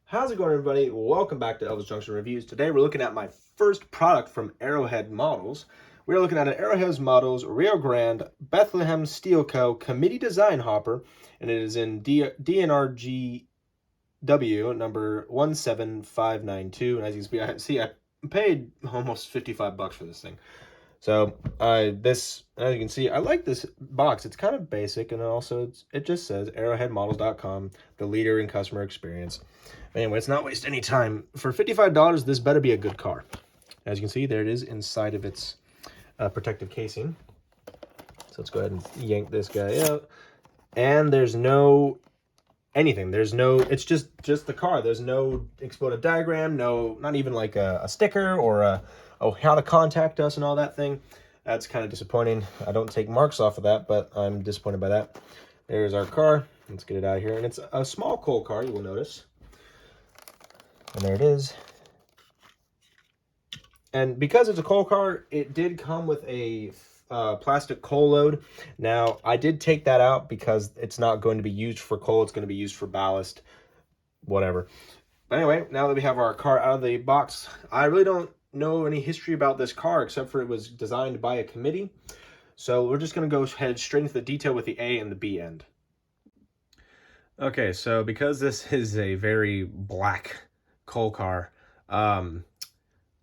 How's it going, everybody? Welcome back to Elvis Junction Reviews. Today we're looking at my first product from Arrowhead Models. We're looking at an Arrowhead Models Rio Grande Bethlehem Steel Co. Committee Design Hopper, and it is in DRGW number 17592. And as you can see, I paid almost 55 bucks for this thing. So as you can see, I like this box. It's kind of basic, and also it just says arrowheadmodels.com, the leader in customer experience. Anyway, let's not waste any time. For $55, this better be a good car. As you can see, there it is inside of its protective casing. So let's go ahead and yank this guy out. And there's no anything. There's no, it's just the car. There's no exploded diagram, no, not even like a sticker or how to contact us and all that thing. That's kind of disappointing. I don't take marks off of that, but I'm disappointed by that. There's our car. Let's get it out of here. And it's a small coal car, you will notice. And there it is. And because it's a coal car, it did come with a plastic coal load. Now, I did take that out because it's not going to be used for coal. It's going to be used for ballast, whatever. But anyway, now that we have our car out of the box, I really don't know any history about this car except for it was designed by a committee. So we're just going to go ahead straight into the detail with the A and the B end. Okay, so because this is a very black coal car, I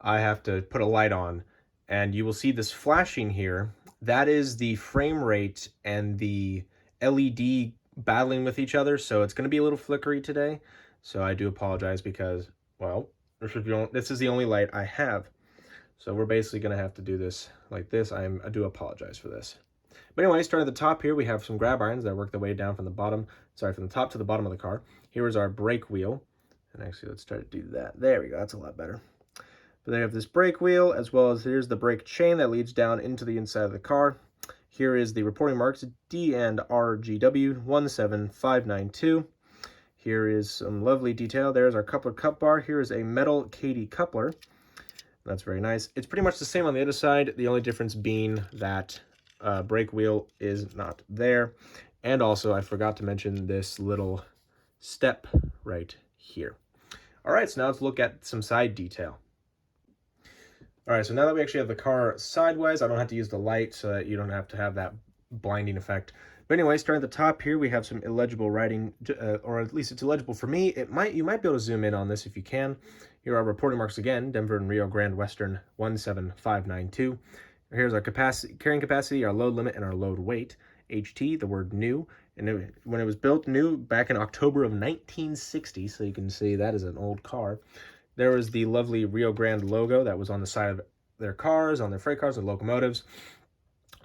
have to put a light on, and you will see this flashing here. That is the frame rate and the LED battling with each other, so it's going to be a little flickery today. So I do apologize because, well, this is the only light I have. So we're basically going to have to do this like this. I do apologize for this. But anyway, starting at the top here, we have some grab irons that work their way down from the bottom. Sorry, from the top to the bottom of the car. Here is our brake wheel. And actually, let's try to do that. There we go. That's a lot better. But they have this brake wheel, as well as here's the brake chain that leads down into the inside of the car. Here is the reporting marks, D and RGW 17592. Here is some lovely detail. There's our coupler cup bar. Here is a metal Katy coupler. That's very nice. It's pretty much the same on the other side, the only difference being that brake wheel is not there. And also, I forgot to mention this little step right here. All right, so now let's look at some side detail. All right, so now that we actually have the car sideways, I don't have to use the light so that you don't have to have that blinding effect. But anyway, starting at the top here, we have some illegible writing, or at least it's illegible for me. You might be able to zoom in on this if you can. Here are reporting marks again, Denver and Rio Grande Western 17592. Here's our carrying capacity, our load limit, and our load weight. HT, the word new, and when it was built new back in October of 1960, so you can see that is an old car. There was the lovely Rio Grande logo that was on the side of their cars, on their freight cars and locomotives.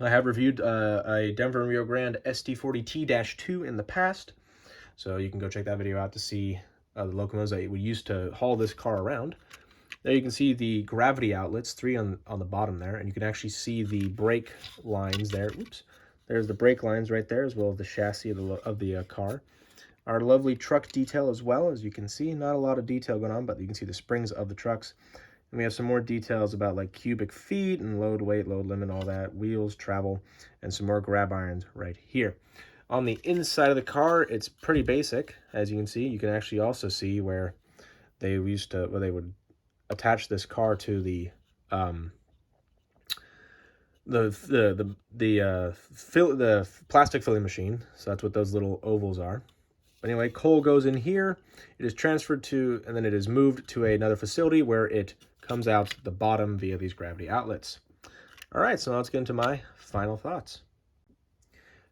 I have reviewed a Denver and Rio Grande ST40T-2 in the past, so you can go check that video out to see the locomotives that we used to haul this car around. There you can see the gravity outlets, 3 on the bottom there, and you can actually see the brake lines there. Oops. There's the brake lines right there, as well as the chassis of the car. Our lovely truck detail as well, as you can see. Not a lot of detail going on, but you can see the springs of the trucks. And we have some more details about like cubic feet and load weight, load limit, all that, wheels, travel, and some more grab irons right here. On the inside of the car, it's pretty basic. As you can see, you can actually also see where they would attach this car to the plastic filling machine. So that's what those little ovals are. But anyway, coal goes in here. It is transferred to, and then it is moved to another facility where it comes out the bottom via these gravity outlets. All right, so now let's get into my final thoughts.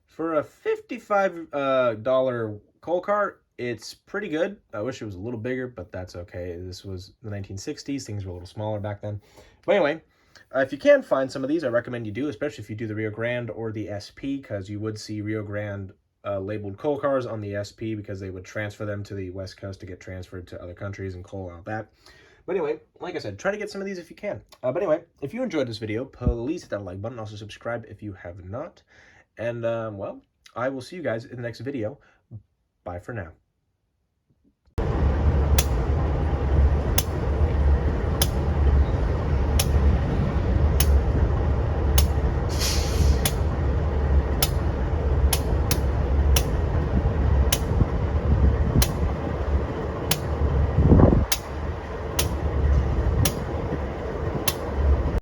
For a $55 coal car, it's pretty good. I wish it was a little bigger, but that's okay. This was the 1960s. Things were a little smaller back then. But anyway, if you can find some of these, I recommend you do, especially if you do the Rio Grande or the SP, because you would see Rio Grande labeled coal cars on the SP because they would transfer them to the West Coast to get transferred to other countries and coal and all that. But anyway, like I said, try to get some of these if you can. But anyway, if you enjoyed this video, please hit that like button. Also subscribe if you have not. And, well, I will see you guys in the next video. Bye for now.